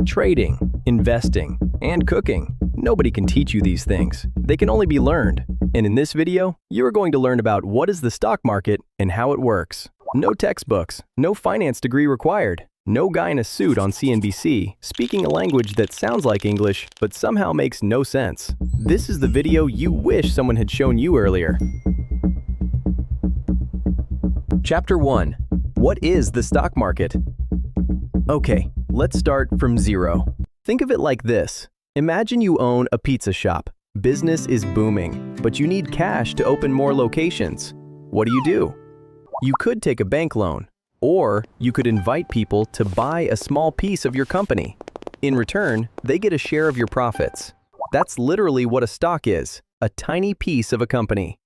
Trading, investing, and cooking. Nobody can teach you these things. They can only be learned. And in this video, you are going to learn about what is the stock market and how it works. No textbooks, no finance degree required. No guy in a suit on CNBC speaking a language that sounds like English but somehow makes no sense. This is the video you wish someone had shown you earlier. Chapter 1. What is the stock market? Okay, let's start from zero. Think of it like this. Imagine you own a pizza shop. Business is booming, but you need cash to open more locations. What do? You could take a bank loan, or you could invite people to buy a small piece of your company. In return, they get a share of your profits. That's literally what a stock is, a tiny piece of a company.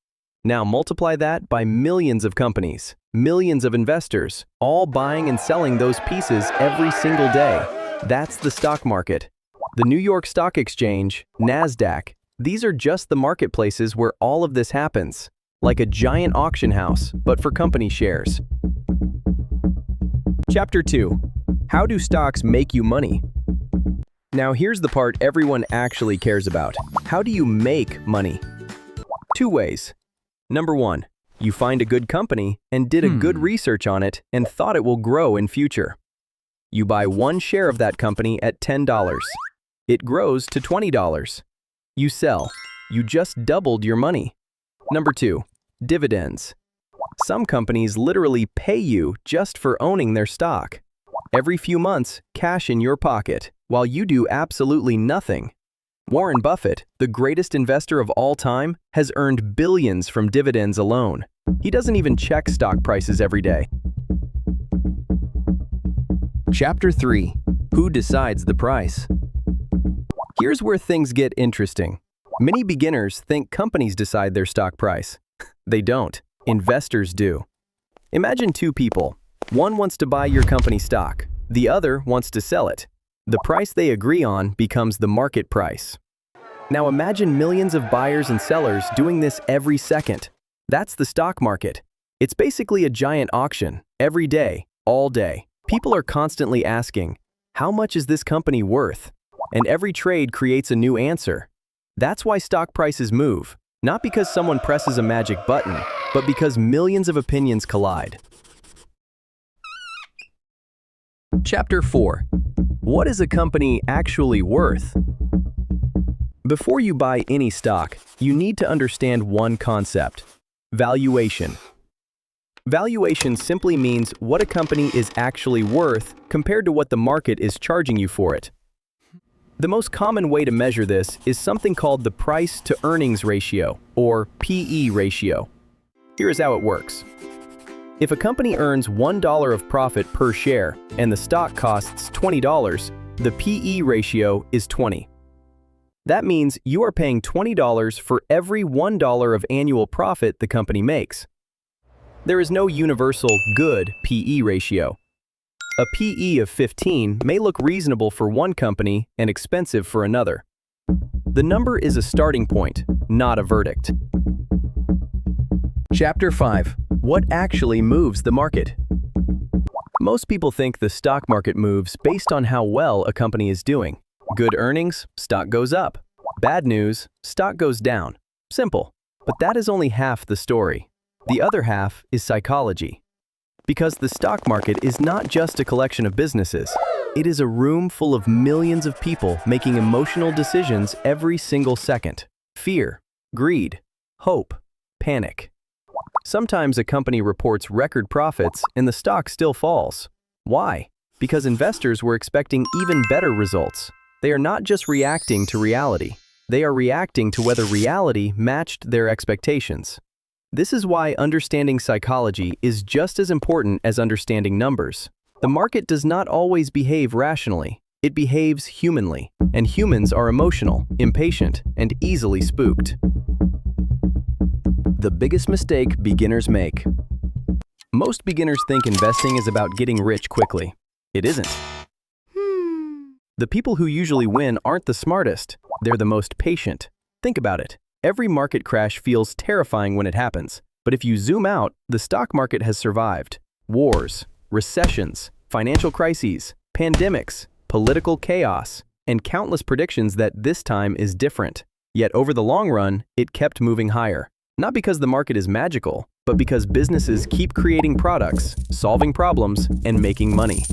Now multiply that by millions of companies, millions of investors, all buying and selling those pieces every single day. That's the stock market. The New York Stock Exchange, NASDAQ, these are just the marketplaces where all of this happens, like a giant auction house, but for company shares. Chapter 2. How do stocks make you money? Now here's the part everyone actually cares about. How do you make money? Two ways. Number 1, you find a good company and did a good research on it and thought it will grow in future. You buy one share of that company at $10. It grows to $20. You sell. You just doubled your money. Number 2, dividends. Some companies literally pay you just for owning their stock. Every few months, cash in your pocket, while you do absolutely nothing. Warren Buffett, the greatest investor of all time, has earned billions from dividends alone. He doesn't even check stock prices every day. Chapter 3. Who decides the price? Here's where things get interesting. Many beginners think companies decide their stock price. They don't. Investors do. Imagine two people. One wants to buy your company stock. The other wants to sell it. The price they agree on becomes the market price. Now imagine millions of buyers and sellers doing this every second. That's the stock market. It's basically a giant auction, every day, all day. People are constantly asking, how much is this company worth? And every trade creates a new answer. That's why stock prices move, not because someone presses a magic button, but because millions of opinions collide. Chapter 4. What is a company actually worth? Before you buy any stock, you need to understand one concept: valuation. Valuation simply means what a company is actually worth compared to what the market is charging you for it. The most common way to measure this is something called the price-to-earnings ratio, or PE ratio. Here is how it works. If a company earns $1 of profit per share and the stock costs $20, the PE ratio is 20. That means you are paying $20 for every $1 of annual profit the company makes. There is no universal good PE ratio. A PE of 15 may look reasonable for one company and expensive for another. The number is a starting point, not a verdict. Chapter 5. What actually moves the market? Most people think the stock market moves based on how well a company is doing. Good earnings, stock goes up. Bad news, stock goes down. Simple. But that is only half the story. The other half is psychology. Because the stock market is not just a collection of businesses. It is a room full of millions of people making emotional decisions every single second. Fear, greed, hope, panic. Sometimes a company reports record profits and the stock still falls. Why? Because investors were expecting even better results. They are not just reacting to reality. They are reacting to whether reality matched their expectations. This is why understanding psychology is just as important as understanding numbers. The market does not always behave rationally. It behaves humanly, and humans are emotional, impatient, and easily spooked. The biggest mistake beginners make. Most beginners think investing is about getting rich quickly. It isn't. The people who usually win aren't the smartest. They're the most patient. Think about it. Every market crash feels terrifying when it happens. But if you zoom out, the stock market has survived. Wars, recessions, financial crises, pandemics, political chaos, and countless predictions that this time is different. Yet over the long run, it kept moving higher. Not because the market is magical, but because businesses keep creating products, solving problems, and making money.